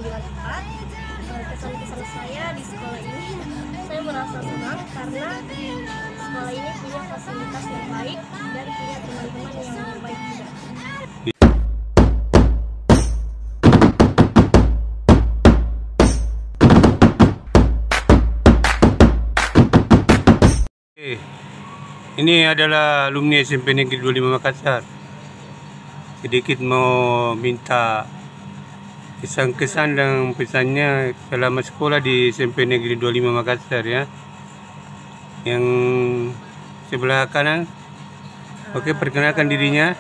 94. Kesan-kesan saya di sekolah ini, saya merasa senang karena sekolah ini punya fasilitas yang baik dan punya teman-teman yang baik juga. Ini adalah alumni SMP Negeri 25 Makassar. Sedikit mau minta kesan-kesan dan pesannya selama sekolah di SMP Negeri 25 Makassar ya. Yang sebelah kanan. Oke, perkenalkan dirinya.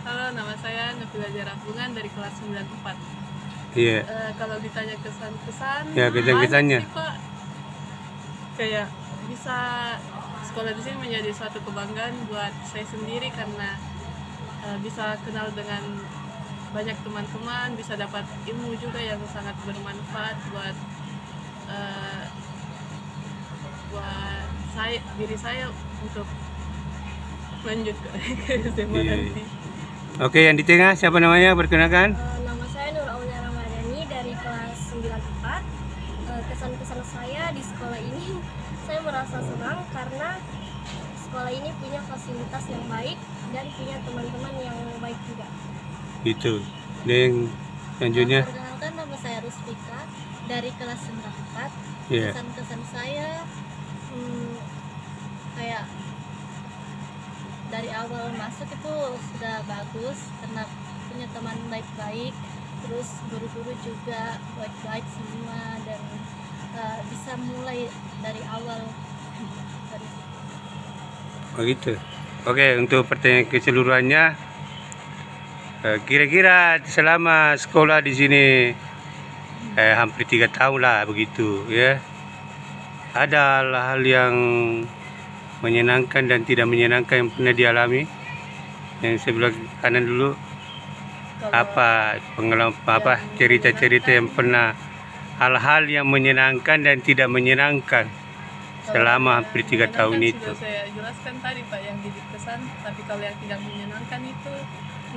Halo, nama saya Nabila Jarahbungan dari kelas 94. Iya. Kalau ditanya kesan-kesan, Ya, kesan-kesannya. sih, Pak. Kayak bisa sekolah di sini menjadi suatu kebanggaan buat saya sendiri karena bisa kenal dengan banyak teman-teman, bisa dapat ilmu juga yang sangat bermanfaat buat diri saya untuk lanjut ke SMA nanti. Oke, yang di tengah siapa namanya? Perkenalkan. Nama saya Nur Aulia Ramadhani dari kelas 94. Kesan-kesan saya di sekolah ini, saya merasa senang karena sekolah ini punya fasilitas yang baik dan punya teman-teman yang baik juga. Itu. Dan selanjutnya. Perkenalkan, nama saya Rustika dari kelas 94. Iya. Kesan-kesan saya kayak dari awal masuk itu sudah bagus karena punya teman baik-baik, terus guru-guru juga baik-baik semua dan bisa mulai dari awal. Begitu. Oke, untuk pertanyaan keseluruhannya, kira-kira selama sekolah di sini hampir 3 tahun lah begitu ya. Ada hal-hal yang menyenangkan dan tidak menyenangkan yang pernah dialami. Yang sebelah kanan dulu, apa pengalaman cerita-cerita yang pernah, hal-hal yang menyenangkan dan tidak menyenangkan selama hampir 3 tahun itu. Sudah saya jelaskan tadi Pak yang jadi kesan, tapi kalau yang tidak menyenangkan itu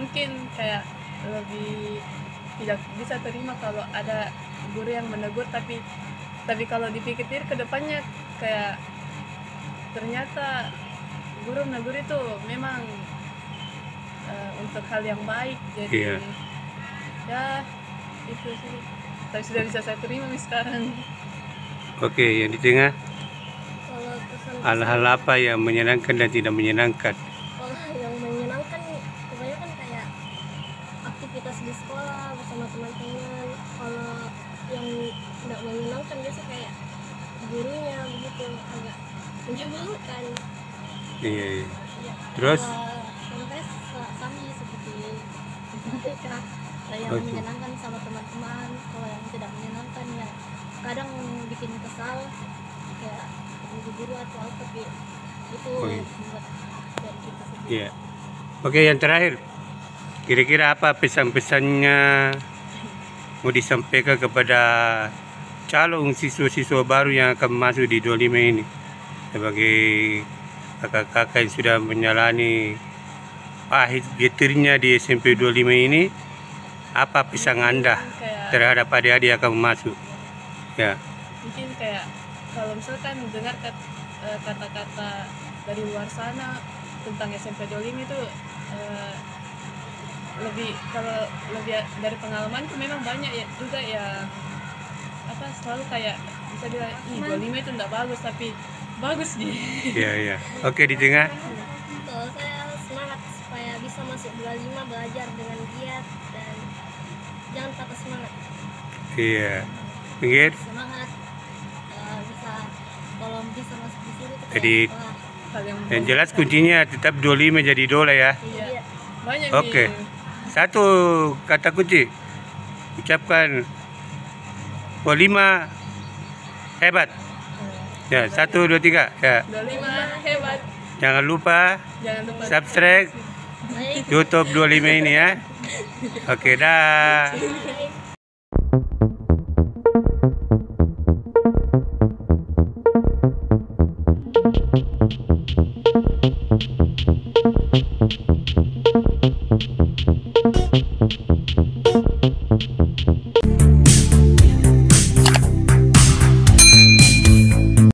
mungkin kayak lebih tidak bisa terima kalau ada guru yang menegur, tapi kalau dipikir ke depannya kayak ternyata guru menegur itu memang untuk hal yang baik, jadi ya itu sih, tapi sudah bisa saya terima sekarang. Oke, yang di tengah, Kalau kesan-kesan hal-hal apa yang menyenangkan dan tidak menyenangkan? kalau yang menyenangkan kebanyakan kayak aktivitas di sekolah bersama teman-teman. Kalau yang tidak menyenangkan biasa kayak gurunya begitu, agak menyebalkan. Iya. Ya, Terus? Kalau saya sama seperti mereka, yang Oke. menyenangkan sama teman-teman. Kalau yang tidak menyenangkan ya kadang bikin kesal, kayak guru atau apa, tapi itu yang membuat dari kita sendiri. Iya. Oke, yang terakhir, kira-kira apa pesan-pesannya mau disampaikan kepada calon siswa-siswa baru yang akan masuk di 25 ini, sebagai kakak-kakak yang sudah menjalani pahit getirnya di SMP 25 ini? Apa pesan Anda terhadap adik-adik yang akan masuk? Ya. Mungkin kayak kalau misalkan dengar kata-kata dari luar sana tentang SMP 25 itu lebih dari pengalamanku memang banyak ya juga yang selalu kayak bisa bilang 25 itu enggak bagus, tapi bagus gitu. Iya. Oke, di tengah. Kalau saya semangat supaya bisa masuk 25, belajar dengan giat dan jangan patah semangat. Iya. Pinggir. Semangat, bisa kalau bisa masuk di sini tuh Jadi Hal yang jelas kuncinya tetap 25 jadi idola ya. iya, banyak Oke. nih. Satu kata kunci. Ucapkan 25 hebat. Ya, 1, 2, 3. Ya. 25 hebat. Jangan lupa Jangan lupa subscribe YouTube 25 ini ya. Oke, dah.